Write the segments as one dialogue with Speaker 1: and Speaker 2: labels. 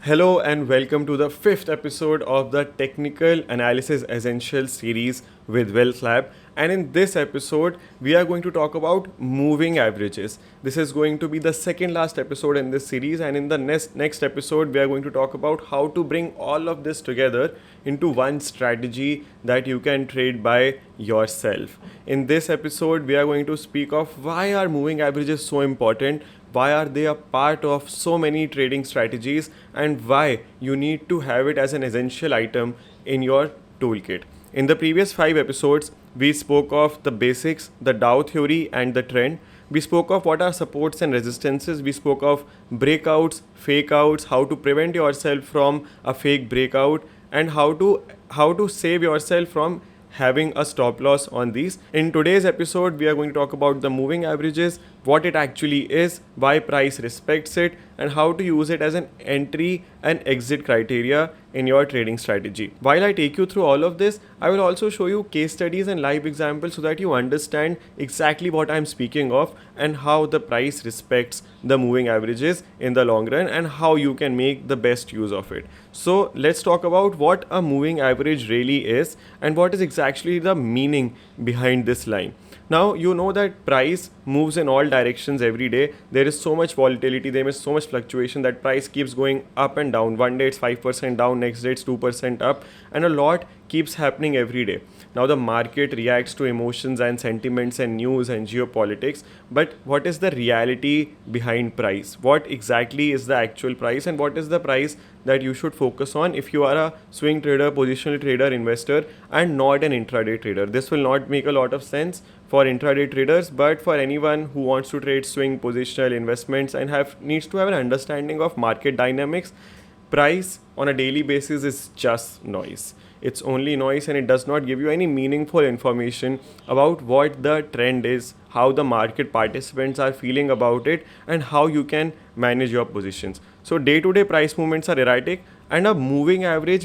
Speaker 1: Hello and welcome to the fifth episode of the Technical Analysis Essentials series with WealthLab. And in this episode, we are going to talk about moving averages. This is going to be the second last episode in this series, and in the next episode, we are going to talk about how to bring all of this together into one strategy that you can trade by yourself. In this episode, we are going to speak of why are moving averages so important, why are they a part of so many trading strategies, and why you need to have it as an essential item in your toolkit. In the previous 5 episodes, we spoke of the basics, the Dow theory, and the trend. We spoke of what are supports and resistances. We spoke of breakouts, fake outs, how to prevent yourself from a fake breakout, and how to save yourself from having a stop loss on these. In today's episode, we are going to talk about the moving averages, what it actually is, why price respects it, and how to use it as an entry and exit criteria in your trading strategy. While I take you through all of this, I will also show you case studies and live examples so that you understand exactly what I'm speaking of and how the price respects the moving averages in the long run and how you can make the best use of it. So let's talk about what a moving average really is and what is exactly the meaning behind this line. Now, you know that price moves in all directions every day. There is so much volatility, there is so much fluctuation that price keeps going up and down. One day it's 5% down, next day it's 2% up, and a lot keeps happening every day. Now, the market reacts to emotions and sentiments and news and geopolitics, but what is the reality behind price? What exactly is the actual price, and what is the price that you should focus on if you are a swing trader, positional trader, investor, and not an intraday trader? This will not make a lot of sense for intraday traders, but for anyone who wants to trade swing positional investments and needs to have an understanding of market dynamics, price on a daily basis is just noise. It's only noise, and it does not give you any meaningful information about what the trend is, how the market participants are feeling about it, and how you can manage your positions. So day-to-day price movements are erratic, and a moving average,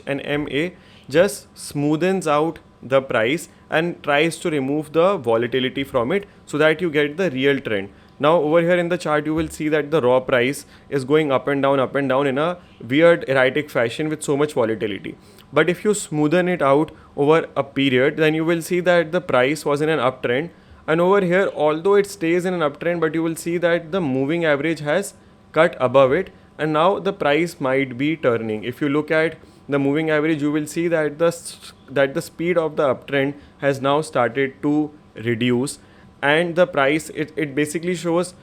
Speaker 1: an MA, just smoothens out the price and tries to remove the volatility from it so that you get the real trend. Now over here in the chart, you will see that the raw price is going up and down in a weird erratic fashion with so much volatility. But if you smoothen it out over a period, then you will see that the price was in an uptrend. And over here, although it stays in an uptrend, but you will see that the moving average has cut above it, and now the price might be turning. If you look at the moving average, you will see that the speed of the uptrend has now started to reduce, and the price, it basically shows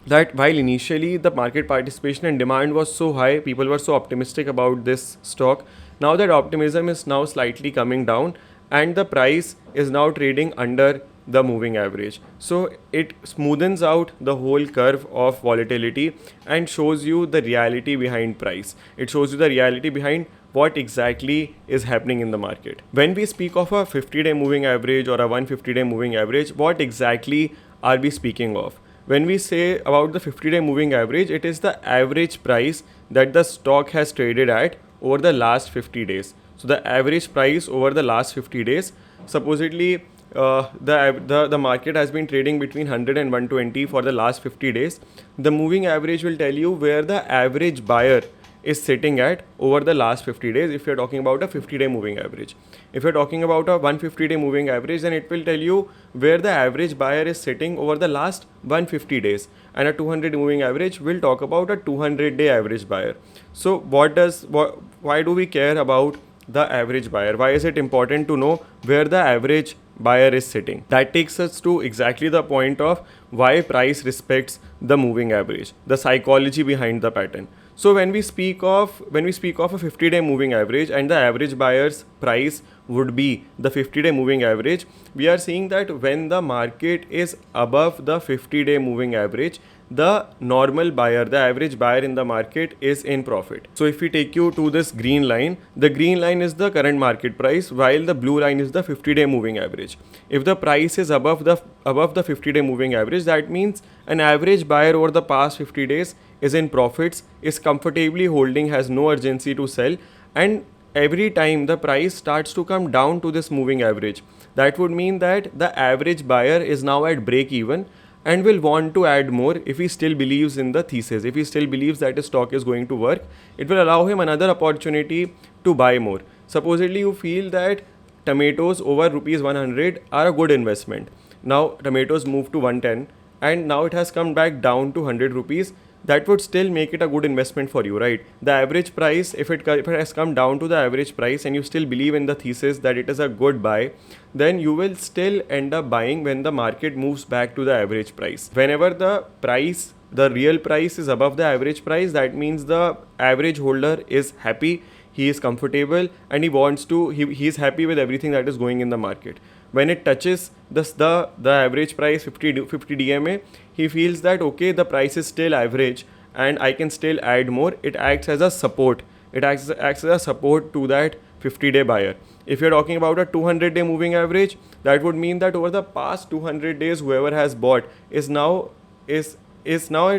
Speaker 1: that while initially the market participation and demand was so high, people were so optimistic about this stock, now that optimism is now slightly coming down and the price is now trading under the moving average. So it smoothens out the whole curve of volatility and shows you the reality behind price. It shows you the reality behind what exactly is happening in the market. When we speak of a 50-day moving average or a 150-day moving average, what exactly are we speaking of? When we say about the 50-day moving average, it is the average price that the stock has traded at over the last 50 days. So the average price over the last 50 days, supposedly the market has been trading between 100 and 120 for the last 50 days. The moving average will tell you where the average buyer is sitting at over the last 50 days if you're talking about a 50-day moving average. If you're talking about a 150-day moving average, then it will tell you where the average buyer is sitting over the last 150 days. And a 200-day moving average will talk about a 200-day average buyer. So why do we care about the average buyer? Why is it important to know where the average buyer is sitting? That takes us to exactly the point of why price respects the moving average, the psychology behind the pattern. So when we speak of a 50-day moving average and the average buyer's price would be the 50-day moving average, we are seeing that when the market is above the 50-day moving average, the normal buyer, the average buyer in the market is in profit. So if we take you to this green line, the green line is the current market price, while the blue line is the 50-day moving average. If the price is above the 50-day moving average, that means an average buyer over the past 50 days is in profits, is comfortably holding, has no urgency to sell, and every time the price starts to come down to this moving average, that would mean that the average buyer is now at break even and will want to add more if he still believes in the thesis. If he still believes that his stock is going to work, it will allow him another opportunity to buy more. Supposedly you feel that tomatoes over rupees 100 are a good investment. Now tomatoes moved to 110 and now it has come back down to 100 rupees. That would still make it a good investment for you, right? The average price, if it has come down to the average price and you still believe in the thesis that it is a good buy, then you will still end up buying when the market moves back to the average price. Whenever the real price is above the average price, that means the average holder is happy, he is comfortable, and he is happy with everything that is going in the market. When it touches the average price 50 DMA, he feels that okay, the price is still average and I can still add more. It acts as a support. It acts as a support to that 50-day buyer. If you're talking about a 200-day moving average, that would mean that over the past 200 days, whoever has bought is now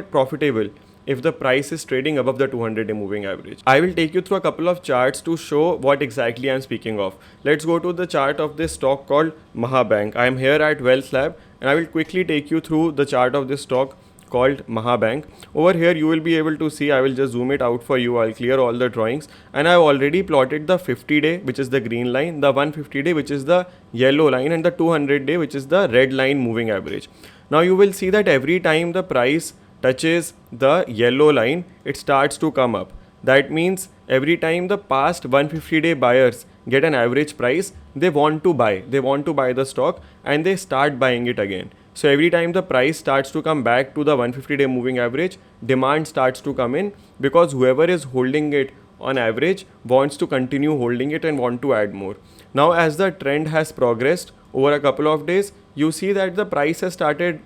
Speaker 1: profitable if the price is trading above the 200-day moving average. I will take you through a couple of charts to show what exactly I'm speaking of. Let's go to the chart of this stock called Maha Bank. I am here at WealthLab and I will quickly take you through the chart of this stock called Maha Bank. Over here you will be able to see, I will just zoom it out for you, I'll clear all the drawings, and I've already plotted the 50-day, which is the green line, the 150-day, which is the yellow line, and the 200-day, which is the red line moving average. Now you will see that every time the price touches the yellow line, it starts to come up. That means every time the past 150-day buyers get an average price, they want to buy the stock and they start buying it again. So every time the price starts to come back to the 150-day moving average, demand starts to come in because whoever is holding it on average wants to continue holding it and want to add more. Now as the trend has progressed over a couple of days, you see that the price has started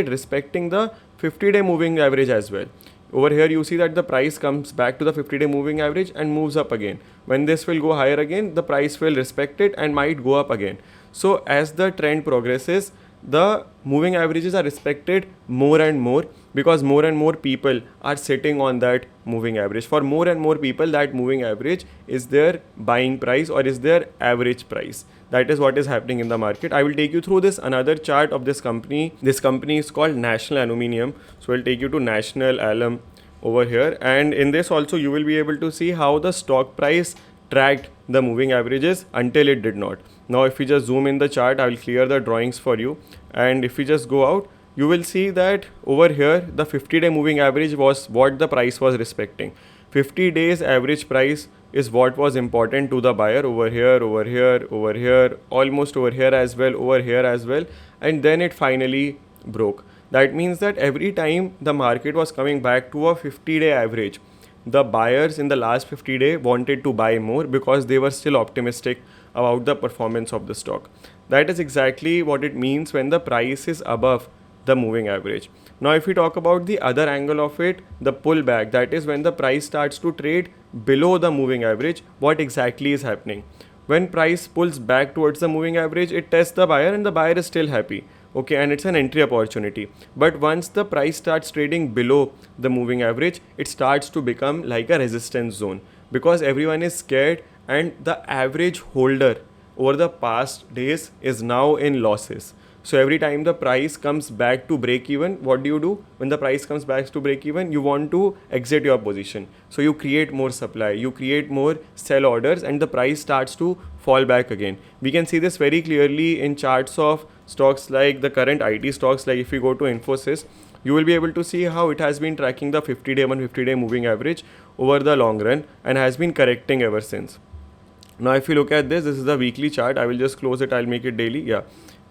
Speaker 1: respecting the 50-day moving average as well. Over here you see that the price comes back to the 50-day moving average and moves up again. When this will go higher again, the price will respect it and might go up again. So as the trend progresses, the moving averages are respected more and more because more and more people are sitting on that moving average. For more and more people, that moving average is their buying price or is their average price. That is what is happening in the market. I will take you through this another chart of this company. This company is called National Aluminium. So I'll take you to National Alum over here. And in this also you will be able to see how the stock price tracked the moving averages until it did not. Now if we just zoom in the chart, I will clear the drawings for you. And if we just go out, you will see that over here the 50-day moving average was what the price was respecting. 50 days average price is what was important to the buyer over here, almost over here as well, over here as well, and then it finally broke. That means that every time the market was coming back to a 50-day average, the buyers in the last 50 days wanted to buy more because they were still optimistic about the performance of the stock. That is exactly what it means when the price is above the moving average. Now if we talk about the other angle of it, the pullback, that is when the price starts to trade below the moving average, what exactly is happening? When price pulls back towards the moving average, it tests the buyer and the buyer is still happy. Okay, and it's an entry opportunity. But once the price starts trading below the moving average, it starts to become like a resistance zone because everyone is scared and the average holder over the past days is now in losses. So every time the price comes back to break even, what do? When the price comes back to break even, you want to exit your position. So you create more supply, you create more sell orders and the price starts to fall back again. We can see this very clearly in charts of stocks like the current IT stocks. Like if you go to Infosys, you will be able to see how it has been tracking the 50-day, 150-day moving average over the long run and has been correcting ever since. Now if you look at this is the weekly chart. I will just close it, I'll make it daily. Yeah.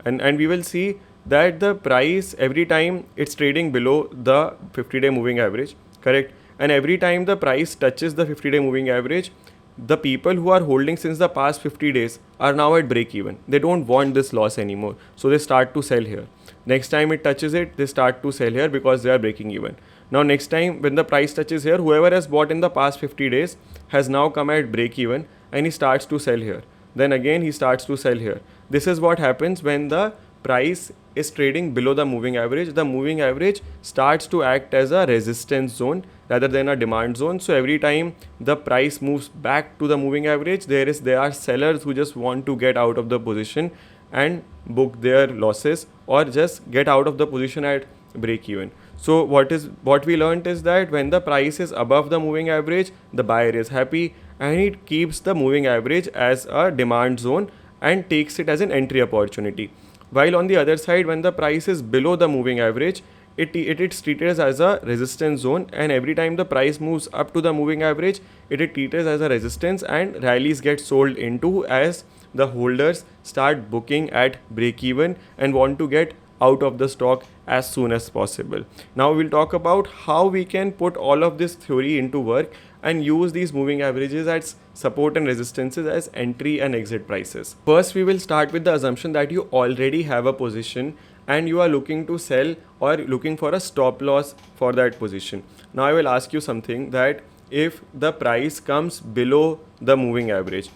Speaker 1: And we will see that the price every time it's trading below the 50-day moving average, correct? And every time the price touches the 50-day moving average, the people who are holding since the past 50 days are now at break even. They don't want this loss anymore. So they start to sell here. Next time it touches it, they start to sell here because they are breaking even. Now next time when the price touches here, whoever has bought in the past 50 days has now come at break even and he starts to sell here. Then again he starts to sell here. This is what happens when the price is trading below the moving average. The moving average starts to act as a resistance zone rather than a demand zone. So every time the price moves back to the moving average, there are sellers who just want to get out of the position and book their losses or just get out of the position at break even. So what we learned is that when the price is above the moving average, the buyer is happy and it keeps the moving average as a demand zone and takes it as an entry opportunity. While on the other side, when the price is below the moving average, it's treated as a resistance zone, and every time the price moves up to the moving average, it is treated as a resistance and rallies get sold into as the holders start booking at break even and want to get out of the stock as soon as possible. Now we'll talk about how we can put all of this theory into work and use these moving averages as support and resistances as entry and exit prices. First, we will start with the assumption that you already have a position and you are looking to sell or looking for a stop loss for that position. Now I will ask you something, that if the price comes below the moving average,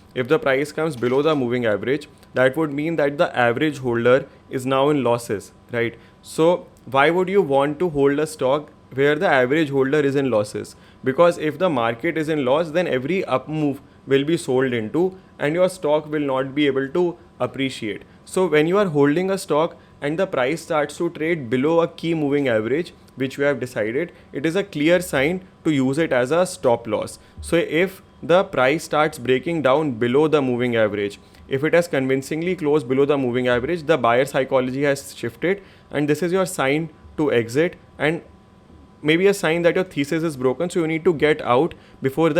Speaker 1: that would mean that the average holder is now in losses, right? So why would you want to hold a stock where the average holder is in losses? Because if the market is in loss, then every up move will be sold into and your stock will not be able to appreciate. So when you are holding a stock and the price starts to trade below a key moving average, which we have decided, it is a clear sign to use it as a stop loss. So if the price starts breaking down below the moving average, if it has convincingly closed below the moving average, the buyer psychology has shifted and this is your sign to exit, and maybe a sign that your thesis is broken, so you need to get out before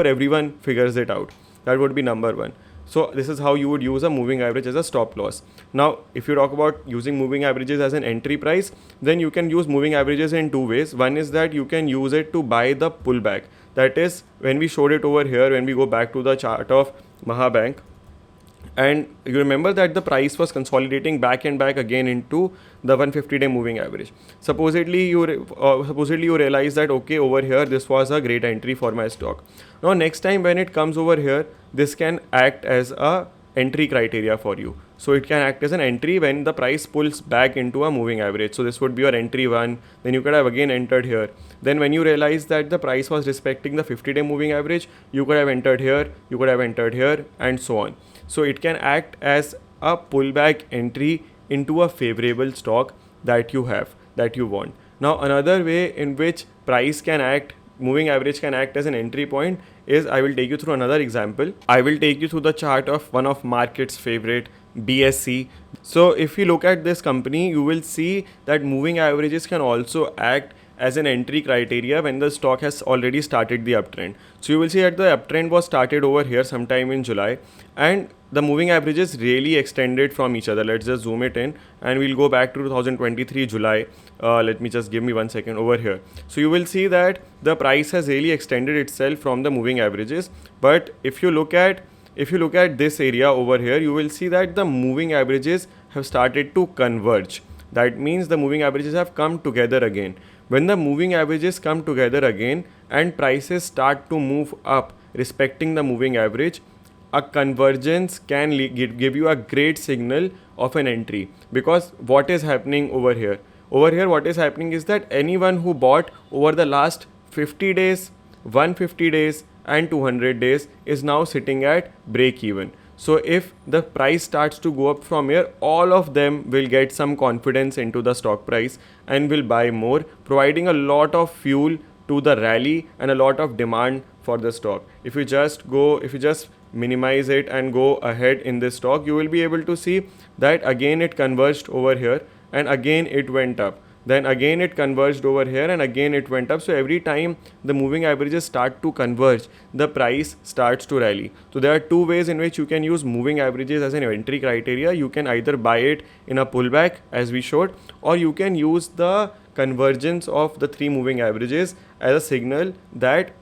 Speaker 1: everyone figures it out. That would be number one. So this is how you would use a moving average as a stop loss. Now, if you talk about using moving averages as an entry price, then you can use moving averages in two ways. One is that you can use it to buy the pullback. That is, when we showed it over here, when we go back to the chart of Maha Bank, and you remember that the price was consolidating back and back again into the 150-day moving average. Supposedly you realize that, okay, over here this was a great entry for my stock. Now next time when it comes over here, this can act as a entry criteria for you. So it can act as an entry when the price pulls back into a moving average. So this would be your entry one. Then you could have again entered here. Then when you realize that the price was respecting the 50-day moving average, you could have entered here, you could have entered here, and so on. So it can act as a pullback entry into a favorable stock that you want. Now another way in which moving average can act as an entry point is, I will take you through another example. I will take you through the chart of one of market's favorite, BSC. So if you look at this company, you will see that moving averages can also act as an entry criteria when the stock has already started the uptrend. So you will see that the uptrend was started over here sometime in July and the moving averages really extended from each other. Let's just zoom it in and we'll go back to 2023 July. Let me just give me 1 second over here. So you will see that the price has really extended itself from the moving averages. But if you look at this area over here, you will see that the moving averages have started to converge. That means the moving averages have come together again. When the moving averages come together again and prices start to move up respecting the moving average, a convergence can give you a great signal of an entry. Because what is happening over here? What is happening is that anyone who bought over the last 50 days, 150 days and 200 days is now sitting at break even. So if the price starts to go up from here, all of them will get some confidence into the stock price and will buy more, providing a lot of fuel to the rally and a lot of demand for the stock. If you just minimize it and go ahead in this stock, you will be able to see that again it converged over here and again it went up. Then again it converged over here and again it went up. So every time the moving averages start to converge, the price starts to rally. So there are two ways in which you can use moving averages as an entry criteria. You can either buy it in a pullback as we showed, or you can use the convergence of the three moving averages as a signal that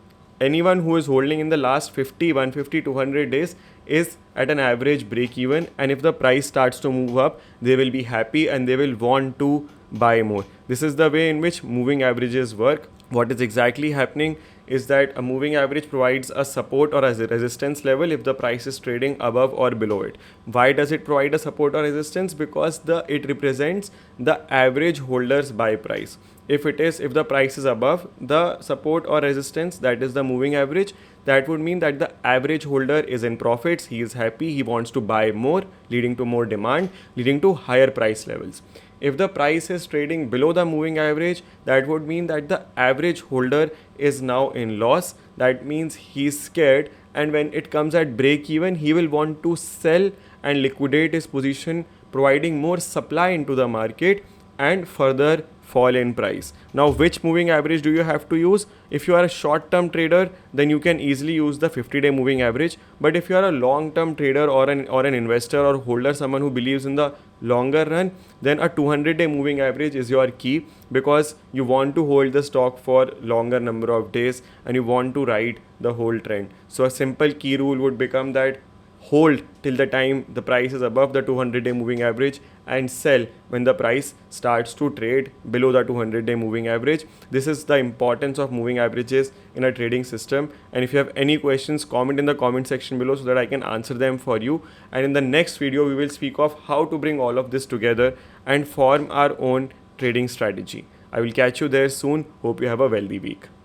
Speaker 1: anyone who is holding in the last 50, 150, 200 days is at an average break even, and if the price starts to move up, they will be happy and they will want to buy more. This is the way in which moving averages work. What is exactly happening is that a moving average provides a support or a resistance level if the price is trading above or below it. Why does it provide a support or resistance? Because it represents the average holder's buy price. If the price is above the support or resistance, that is the moving average, that would mean that the average holder is in profits, he is happy, he wants to buy more, leading to more demand, leading to higher price levels. If the price is trading below the moving average, that would mean that the average holder is now in loss. That means he's scared, and when it comes at break even, he will want to sell and liquidate his position, providing more supply into the market and further fall in price. Now, which moving average do you have to use? If you are a short term trader, then you can easily use the 50-day moving average. But if you are a long term trader or an investor or holder, someone who believes in the longer run, then a 200-day moving average is your key, because you want to hold the stock for longer number of days and you want to ride the whole trend. So a simple key rule would become that hold till the time the price is above the 200-day moving average and sell when the price starts to trade below the 200-day moving average. This is the importance of moving averages in a trading system. And if you have any questions, comment in the comment section below so that I can answer them for you. And in the next video, we will speak of how to bring all of this together and form our own trading strategy. I will catch you there soon. Hope you have a wealthy week.